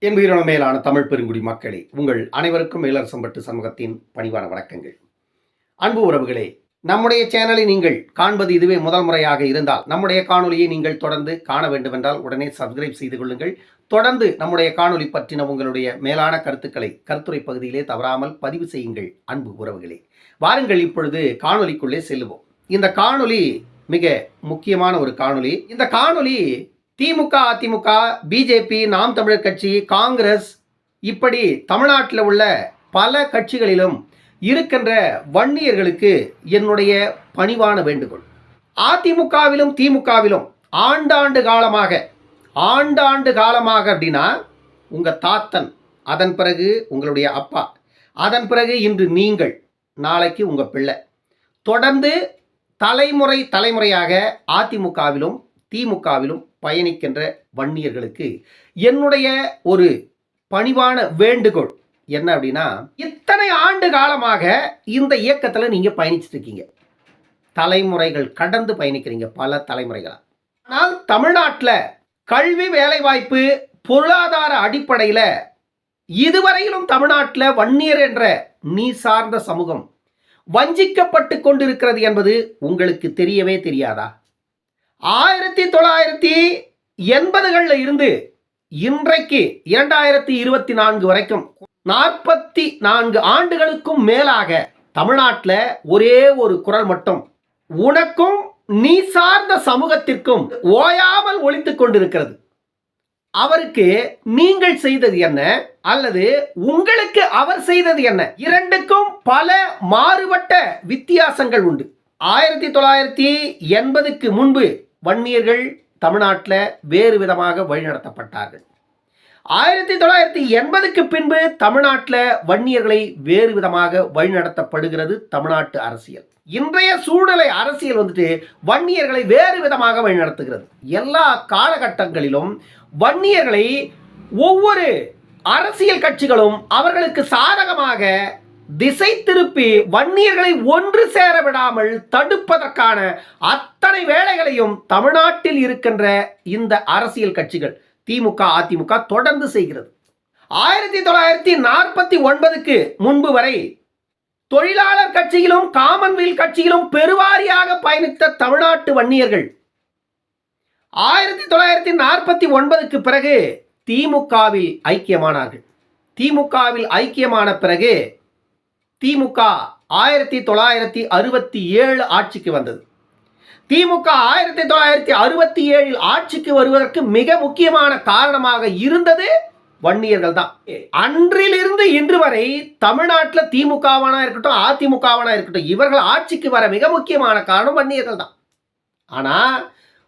என் உயிரின மேலான தமிழ் பெருங்குடி மக்களே, உங்கள் அனைவருக்கும் மேலரசம்பட்டு சமூகத்தின் பணிவான வணக்கங்கள். அன்பு உறவுகளே, நம்முடைய சேனலை நீங்கள் காண்பது இதுவே முதல் முறையாக இருந்தால் நம்முடைய காணொலியை நீங்கள் தொடர்ந்து காண வேண்டுமென்றால் உடனே சப்ஸ்கிரைப் செய்து கொள்ளுங்கள். தொடர்ந்து நம்முடைய காணொலி பற்றின உங்களுடைய மேலான கருத்துக்களை கருத்துரை பகுதியிலே தவறாமல் பதிவு செய்யுங்கள். அன்பு உறவுகளே, வாருங்கள் இப்பொழுது காணொலிக்குள்ளே செல்லுவோம். இந்த காணொலி மிக முக்கியமான ஒரு காணொலி. இந்த காணொலி திமுக, அதிமுக, பிஜேபி, நாம் தமிழர் கட்சி, காங்கிரஸ் இப்படி தமிழ்நாட்டில் உள்ள பல கட்சிகளிலும் இருக்கின்ற வன்னியர்களுக்கு என்னுடைய பணிவான வேண்டுகோள். அதிமுகவிலும் திமுகவிலும் ஆண்டாண்டு காலமாக அப்படின்னா உங்கள் தாத்தன், அதன் பிறகு உங்களுடைய அப்பா, அதன் பிறகு இன்று நீங்கள், நாளைக்கு உங்கள் பிள்ளை, தொடர்ந்து தலைமுறையாக அதிமுகவிலும் திமுகவிலும் பயணிக்கின்ற வன்னியர்களுக்கு என்னுடைய ஒரு பணிவான வேண்டுகோள் என்ன அப்படின்னா, இத்தனை ஆண்டு காலமாக இந்த இயக்கத்தில் நீங்கள் பயணிச்சுட்டு இருக்கீங்க. தலைமுறைகள் கடந்து பயணிக்கிறீங்க, பல தலைமுறைகளாக. ஆனால் தமிழ்நாட்டில் கல்வி, வேலைவாய்ப்பு, பொருளாதார அடிப்படையில் இதுவரையிலும் தமிழ்நாட்டில் வன்னியர் என்ற நீ சார்ந்த சமூகம் வஞ்சிக்கப்பட்டு கொண்டிருக்கிறது என்பது உங்களுக்கு தெரியவே தெரியாதா? 1980களில் இருந்து இன்றைக்கு 2024 வரைக்கும் 44 ஆண்டுகளுக்கும் மேலாக தமிழ்நாட்டில் ஒரே ஒரு குரல் மட்டும் உனக்கும் நீ சார்ந்த சமூகத்திற்கும் ஓயாமல் ஒலித்துக் கொண்டிருக்கிறது. அவருக்கு நீங்கள் செய்தது என்ன, அல்லது உங்களுக்கு அவர் செய்தது என்ன? இரண்டுக்கும் பல மாறுபட்ட வித்தியாசங்கள் உண்டு. 1980க்கு முன்பு வன்னியர்கள் தமிழ்நாட்டில் வேறு விதமாக வழிநடத்தப்பட்டார்கள். 1980க்கு பின்பு தமிழ்நாட்டில் வன்னியர்களை வேறு விதமாக வழிநடத்தப்படுகிறது தமிழ்நாட்டு அரசியல். இன்றைய சூழ்நிலை அரசியல் வன்னியர்களை வேறு விதமாக வழிநடத்துகிறது. எல்லா காலகட்டங்களிலும் வன்னியர்களை ஒவ்வொரு அரசியல் கட்சிகளும் அவர்களுக்கு சாதகமாக திசை திருப்பி வன்னியர்களை ஒன்று சேர விடாமல் தடுப்பதற்கான அத்தனை வேலைகளையும் தமிழ்நாட்டில் இருக்கின்ற இந்த அரசியல் கட்சிகள் திமுக, அதிமுக தொடர்ந்து செய்கிறது. 1949க்கு முன்பு வரை தொழிலாளர் கட்சியிலும் காமன்வெல்த் கட்சியிலும் பெருவாரியாக பயணித்த தமிழ்நாட்டு வன்னியர்கள் 1949க்கு பிறகு திமுகவில் ஐக்கியமானார்கள். திமுகவில் ஐக்கியமான பிறகு திமுக 1967 ஆட்சிக்கு வந்தது. திமுக 1967 ஆட்சிக்கு வருவதற்கு மிக முக்கியமான காரணமாக இருந்தது வன்னியர்கள் தான். அன்றிலிருந்து இன்று வரை தமிழ்நாட்டில் திமுகவானா இருக்கட்டும், அதிமுகவானா இருக்கட்டும், இவர்கள் ஆட்சிக்கு வர மிக முக்கியமான காரணம் வன்னியர்கள் தான். ஆனால்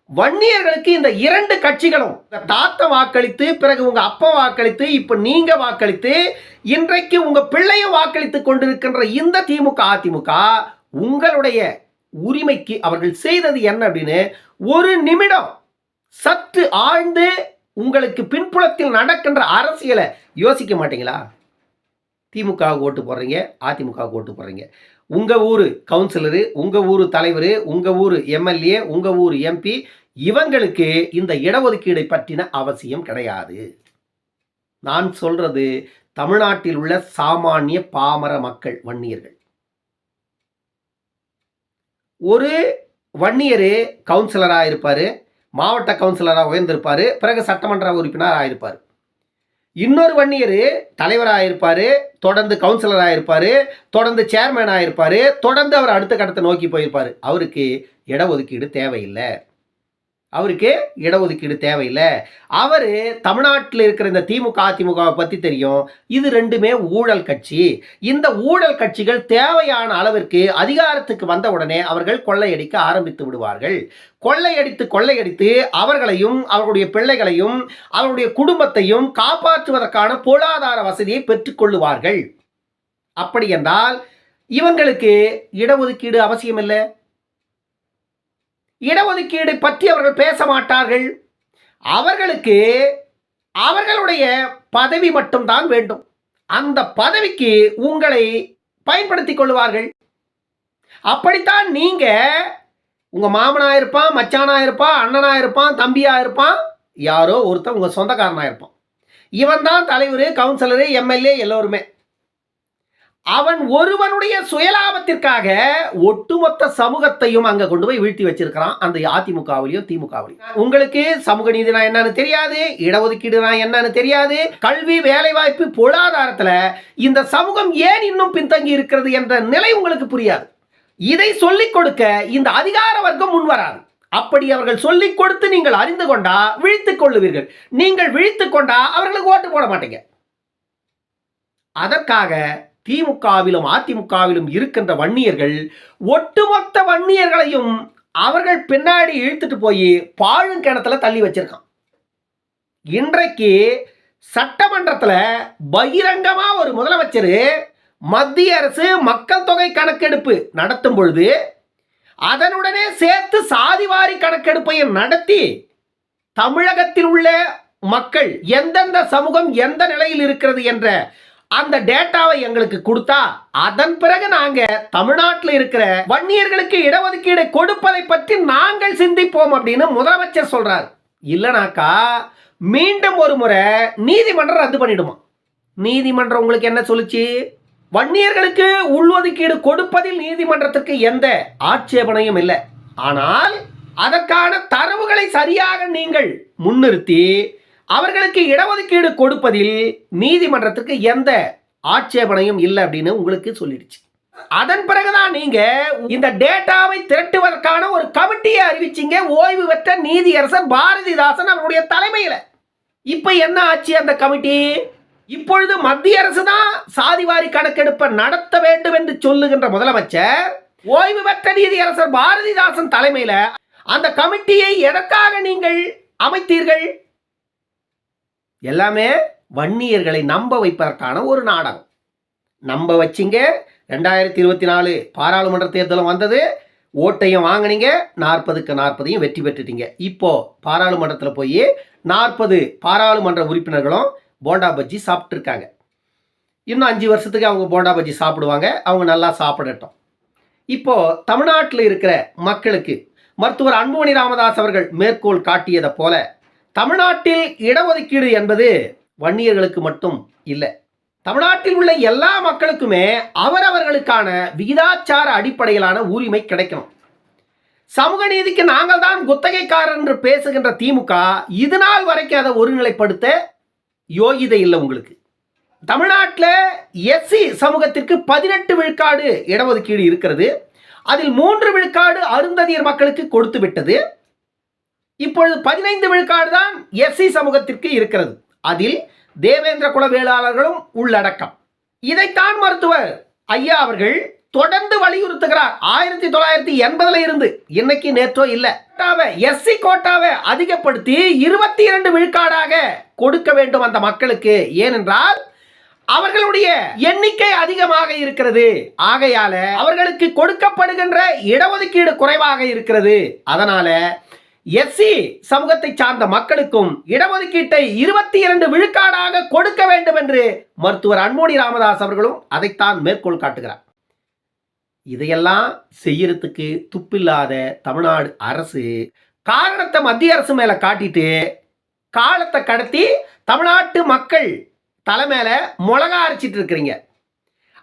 வன்னியர்களுக்கு இந்த இரண்டு கட்சிகளும், தாத்த வாக்களித்து, பிறகு உங்க அப்பா வாக்களித்து, இப்ப நீங்க வாக்களித்து, இன்றைக்கு உங்க பிள்ளையும் வாக்களித்து கொண்டிருக்கின்ற இந்த திமுக, அதிமுக உங்களுடைய உரிமைக்கு அவர்கள் செய்தது என்ன அப்படின்னு ஒரு நிமிடம் சற்று ஆழ்ந்து உங்களுக்கு பின்புலத்தில் நடக்கின்ற அரசியலை யோசிக்க மாட்டீங்களா? திமுக ஓட்டு போடுறீங்க, அதிமுக ஓட்டு போடுறீங்க. உங்க ஊர் கவுன்சிலரு, உங்க ஊர் தலைவர், உங்க ஊர் எம்எல்ஏ, உங்க ஊர் எம்பி, இவங்களுக்கு இந்த இடஒதுக்கீடை பற்றின அவசியம் கிடையாது. நான் சொல்றது தமிழ்நாட்டில் உள்ள சாமானிய பாமர மக்கள், வன்னியர்கள். ஒரு வன்னியர் கவுன்சிலராக இருப்பார், மாவட்ட கவுன்சிலராக உயர்ந்திருப்பார், பிறகு சட்டமன்ற உறுப்பினர் ஆயிருப்பார். இன்னொரு வன்னியர் தலைவராக இருப்பார், தொடர்ந்து கவுன்சிலராக இருப்பார், தொடர்ந்து சேர்மேனாக இருப்பார், தொடர்ந்து அவர் அடுத்த கட்டத்தை நோக்கி போயிருப்பார். அவருக்கு இடஒதுக்கீடு தேவையில்லை. அவர் தமிழ்நாட்டில் இருக்கிற இந்த திமுக, அதிமுகவை பற்றி தெரியும். இது ரெண்டுமே ஊழல் கட்சி. இந்த ஊழல் கட்சிகள் தேவையான அளவிற்கு அதிகாரத்துக்கு வந்த உடனே அவர்கள் கொள்ளையடிக்க ஆரம்பித்து விடுவார்கள். கொள்ளையடித்து அவர்களையும் அவர்களுடைய பிள்ளைகளையும் அவருடைய குடும்பத்தையும் காப்பாற்றுவதற்கான பொருளாதார வசதியை பெற்றுக்கொள்ளுவார்கள். அப்படி என்றால் இவங்களுக்கு இடஒதுக்கீடு அவசியம் இல்லை. இடஒதுக்கீடு பற்றி அவர்கள் பேச மாட்டார்கள். அவர்களுக்கு அவர்களுடைய பதவி மட்டும்தான் வேண்டும். அந்த பதவிக்கு உங்களை பயன்படுத்திக் கொள்வார்கள். அப்படித்தான் நீங்க உங்க மாமனா இருப்பான், மச்சானா இருப்பான், அண்ணனா இருப்பான், தம்பியா இருப்பான், யாரோ ஒருத்தன் உங்க சொந்தக்காரனா இருப்பான். இவன் தான் தலைவர், கவுன்சிலரு, எம்எல்ஏ எல்லோருமே. அவன் ஒருவனுடைய சுயலாபத்திற்காக ஒட்டுமொத்த சமூகத்தையும் அங்க கொண்டு போய் வீழ்த்தி வச்சிருக்கிறான், அந்த அதிமுகவிலையும் திமுகவிலையும். உங்களுக்கு சமூக நீதினா என்னன்னு தெரியாது, இடஒதுக்கீடுனா என்னன்னு தெரியாது, கல்வி, வேலைவாய்ப்பு, பொருளாதாரத்துல இந்த சமூகம் ஏன் இன்னும் பின்தங்கி இருக்கிறது என்ற நிலை உங்களுக்கு புரியாது. இதை சொல்லிக் கொடுக்க இந்த அதிகார வர்க்கம் முன்வராது. அப்படி அவர்கள் சொல்லிக் கொடுத்து நீங்கள் அறிந்து கொண்டா விழித்துக் கொள்ளுவீர்கள். நீங்கள் விழித்துக் கொண்டா அவர்களுக்கு ஓட்டு போட மாட்டீங்க. அதற்காக திமுகவிலும் அதிமுகவிலும் இருக்கின்ற வன்னியர்கள் ஒட்டுமொத்த வன்னியர்களையும் அவர்கள் பின்னாடி இழுத்துட்டு போய் பாழுங்கிணத்துல தள்ளி வச்சிருக்கான். இன்றைக்கு சட்டமன்றத்தில் பகிரங்கமா ஒரு முதலமைச்சர் மத்திய அரசு மக்கள் தொகை கணக்கெடுப்பு நடத்தும் பொழுது அதனுடனே சேர்த்து சாதிவாரி கணக்கெடுப்பையும் நடத்தி தமிழகத்தில் உள்ள மக்கள் எந்தெந்த சமூகம் எந்த நிலையில் இருக்கிறது என்ற அந்த டேட்டாவை எங்களுக்கு கொடுத்தா அதன் பிறகு நாங்க தமிழ்நாட்டில் இருக்கிற வன்னியர்களுக்கு இடஒதுக்கீடு கொடுப்பதை பற்றி நாங்கள் சிந்திப்போம் அப்படின்னு முதலமைச்சர் சொல்றார். இல்லனாக்கா மீண்டும் ஒரு முறை நீதிமன்றம் ரத்து பண்ணிடுமா. நீதிமன்றம் உங்களுக்கு என்ன சொல்லுச்சு? வன்னியர்களுக்கு உள்ஒதுக்கீடு கொடுப்பதில் நீதிமன்றத்துக்கு எந்த ஆட்சேபனையும் இல்லை. ஆனால் அதற்கான தரவுகளை சரியாக நீங்கள் முன்னிறுத்தி அவர்களுக்கு இடஒதுக்கீடு கொடுப்பதில் நீதிமன்றத்துக்கு எந்த ஆட்சேபனையும் இல்லை அப்படின்னு உங்களுக்கு சொல்லிடுச்சு. அதன் பிறகுதான் நீங்க இந்த டேட்டாவை திரட்டுவதற்கான ஒரு கமிட்டியை அறிவிச்சீங்க, ஓய்வு பெற்ற நீதியரசர் பாரதிதாசன் அவருடைய தலைமையில். இப்ப என்ன ஆச்சு அந்த கமிட்டி? இப்பொழுது மத்திய அரசு தான் சாதிவாரி கணக்கெடுப்பை நடத்த வேண்டும் என்று சொல்லுகின்ற முதலமைச்சர் ஓய்வு பெற்ற நீதியரசர் பாரதிதாசன் தலைமையில் அந்த கமிட்டியை எதற்காக நீங்கள் அமைத்தீர்கள்? எல்லாமே வன்னியர்களை நம்ப வைப்பதற்கான ஒரு நாடகம். நம்ப வச்சிங்க. 2024 பாராளுமன்ற தேர்தலும் வந்தது, ஓட்டையும் வாங்கினீங்க, 40க்கு 40 வெற்றி பெற்றுட்டீங்க. இப்போ பாராளுமன்றத்தில் போய் 40 பாராளுமன்ற உறுப்பினர்களும் போண்டா பஜ்ஜி சாப்பிட்டு இருக்காங்க. இன்னும் 5 வருஷத்துக்கு அவங்க போண்டா பஜ்ஜி சாப்பிடுவாங்க, அவங்க நல்லா சாப்பிடட்டும். இப்போ தமிழ்நாட்டில் இருக்கிற மக்களுக்கு மருத்துவர் அன்புமணி ராமதாஸ் அவர்கள் மேற்கோள் காட்டியதை போல தமிழ்நாட்டில் இடஒதுக்கீடு என்பது வன்னியர்களுக்கு மட்டும் இல்லை, தமிழ்நாட்டில் உள்ள எல்லா மக்களுக்குமே அவரவர்களுக்கான விகிதாச்சார அடிப்படையிலான உரிமை கிடைக்கணும். சமூக நீதிக்கு நாங்கள் தான் குத்தகைக்காரர் என்று பேசுகின்ற திமுக இது நாள் வரைக்கும் அதை ஒருநிலைப்படுத்த யோகிதை இல்லை உங்களுக்கு. தமிழ்நாட்டில் எஸ்சி சமூகத்திற்கு 18 விழுக்காடு இடஒதுக்கீடு இருக்கிறது. அதில் 3 விழுக்காடு அருந்ததியர் மக்களுக்கு கொடுத்து விட்டது. இப்பொழுது 15 விழுக்காடு தான் எஸ்சி சமூகத்திற்கு இருக்கிறது. அதில் தேவேந்திர குல வேளாளர்களும் உள்ளடக்கம். இதைத்தான் மருத்துவர் ஐயா அவர்கள் தொடர்ந்து வலியுறுத்துகிறார். 1980 இருந்து இன்னைக்கு நேற்றோ இல்ல, எஸ்சி கோட்டாவை அதிகப்படுத்தி 22 விழுக்காடாக கொடுக்க வேண்டும் அந்த மக்களுக்கு. ஏனென்றால் அவர்களுடைய எண்ணிக்கை அதிகமாக இருக்கிறது, ஆகையால அவர்களுக்கு கொடுக்கப்படுகின்ற இடஒதுக்கீடு குறைவாக இருக்கிறது. அதனால எஸ்சி சமூகத்தை சார்ந்த மக்களுக்கும் இடஒதுக்கீட்டை 22 விழுக்காடாக கொடுக்க வேண்டும் என்று மருத்துவர் அன்புமணி ராமதாஸ் அவர்களும் அதைத்தான் மேற்கோள் காட்டுகிறார். இதையெல்லாம் செய்யறதுக்கு துப்பில்லாத தமிழ்நாடு அரசு காரணத்தை மத்திய அரசு மேல காட்டிட்டு காலத்தை கடத்தி தமிழ்நாட்டு மக்கள் தலைமையில மிளகா அரைச்சிட்டு இருக்கிறீங்க.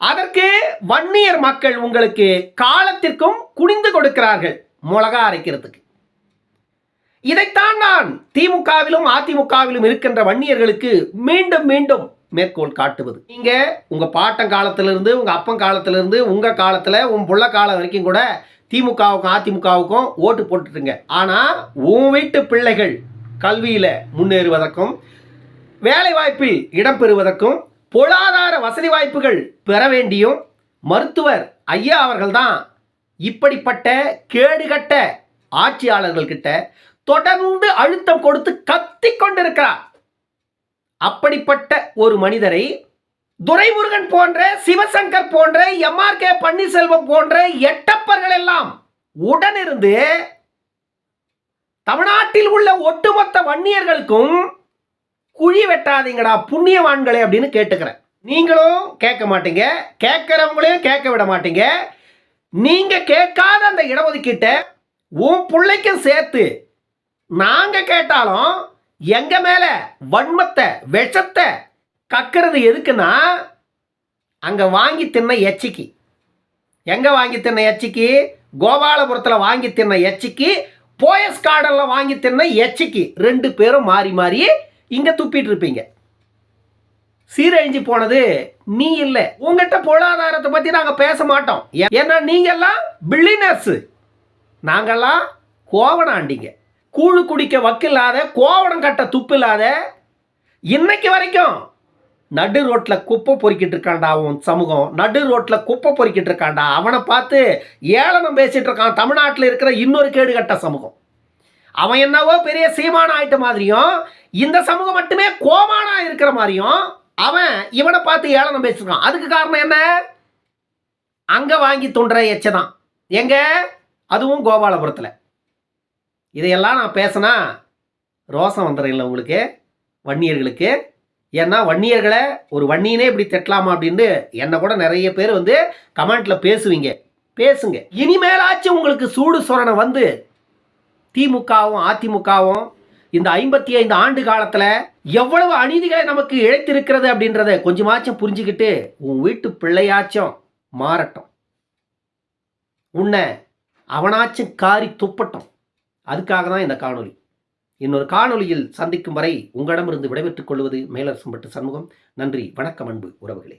அதற்கு வன்னியர் மக்கள் உங்களுக்கு காலத்திற்கும் குனிந்து கொடுக்கிறார்கள் மிளகா அரைக்கிறதுக்கு. இதைத்தான் நான் திமுகவிலும் அதிமுகவிலும் இருக்கின்ற வன்னியர்களுக்கு மீண்டும் மீண்டும் மேற்கோள் காட்டுவது. நீங்க உங்க பாட்டன் காலத்திலிருந்து, உங்க அப்பன் காலத்திலிருந்து, உங்க காலத்துல உன் புள்ள காலம் வரைக்கும் கூட திமுகவுக்கும் அதிமுகவுக்கும் ஓட்டு போட்டுட்டுங்க. ஆனா உன் வீட்டு பிள்ளைகள் கல்வியில முன்னேறுவதற்கும் வேலை வாய்ப்பில் இடம்பெறுவதற்கும் பொருளாதார வசதி வாய்ப்புகள் பெற வேண்டியும் மருத்துவர் ஐயா அவர்கள் தான் இப்படிப்பட்ட கேடுகட்ட ஆட்சியாளர்கள் கிட்ட தொடர்ந்து அழுத்தம் கொடுத்து கத்தி கொண்டிருக்கிறார். அப்படிப்பட்ட ஒரு மனிதரை துரைமுருகன் போன்ற, சிவசங்கர் போன்ற, MRK பன்னீர்செல்வம் போன்ற எட்டப்பர்கள் எல்லாம் உடனிருந்து தமிழ்நாட்டில் உள்ள ஒட்டுமொத்த வன்னியர்களுக்கும் குழி வெட்டாதீங்கடா புண்ணியவான்களே அப்படின்னு கேட்டுக்கிறேன். நீங்களும் கேட்க மாட்டீங்க, கேட்கிறவங்களையும் கேட்க விட மாட்டீங்க. நீங்க கேட்காத அந்த இடஒதுக்கீட்டை உன் பிள்ளைக்கும் சேர்த்து நாங்க கேட்டாலும் எங்க மேல வன்மத்தை விஷத்தை கக்கிறது எதுக்குன்னா அங்க வாங்கி தின்ன எச்சிக்கு. எங்க வாங்கி தின்ன எச்சிக்கு? கோபாலபுரத்தில் வாங்கி தின்ன எச்சிக்கு, போயஸ் கார்டன்ல வாங்கி தின்ன எச்சிக்கு 2 பேரும் மாறி மாறி இங்க துப்பிட்டு இருப்பீங்க. சீரழிஞ்சு போனது நீ இல்லை. உங்ககிட்ட பொருளாதாரத்தை பத்தி நாங்க பேச மாட்டோம். ஏன்னா நீங்க எல்லாம் பில்லியனர்ஸ், நாங்கெல்லாம் கோவணாண்டிங்க. கூழு குடிக்க வக்கில்லாத, கோவணம் கட்ட துப்பு இல்லாத, இன்னைக்கு வரைக்கும் நடு ரோட்ல குப்பை பொறுக்கிட்டு இருக்காண்டா உன் சமூகம். நடு ரோட்ல குப்பை பொறுக்கிட்டு இருக்காண்டா. அவனை பார்த்து ஏளனம் பேசிட்டு இருக்கான் தமிழ்நாட்டில் இருக்கிற இன்னொரு கேடு கட்ட சமூகம். அவன் என்னவோ பெரிய சீமான ஆயிட்ட மாதிரியும், இந்த சமூகம் மட்டுமே கோமானா இருக்கிற மாதிரியும் அவன் இவனை பார்த்து ஏளனம் பேசிருக்கான். அதுக்கு காரணம் என்ன? அங்க வாங்கி தோன்ற எச்சதான். எங்க? அதுவும் கோபாலபுரத்தில். இதையெல்லாம் நான் பேசினா ரோசம் வந்துடும் இல்லை உங்களுக்கு, வன்னியர்களுக்கு. ஏன்னா வன்னியர்களை ஒரு வன்னியனே இப்படி திட்டலாமா அப்படின்னு என்னை கூட நிறைய பேர் வந்து கமெண்ட்ல பேசுவீங்க. பேசுங்க. இனிமேலாச்சும் உங்களுக்கு சூடு சொரணை வந்து திமுகவும் அதிமுகவும் இந்த 55 ஆண்டு காலத்தில் எவ்வளவு அநீதிகளை நமக்கு இழைத்திருக்கிறது அப்படின்றத கொஞ்சமாச்சும் புரிஞ்சுக்கிட்டு உன் வீட்டு பிள்ளையாச்சும் மாறட்டும். உன்னை அவனாச்சும் காரி துப்பட்டும். அதுக்காக தான் இந்த காணொலி. இன்னொரு காணொலியில் சந்திக்கும் வரை உங்களிடமிருந்து விடைபெற்றுக் கொள்வது மேலரசம்பட்டு சண்முகம். நன்றி, வணக்கம் அன்பு உறவுகளே.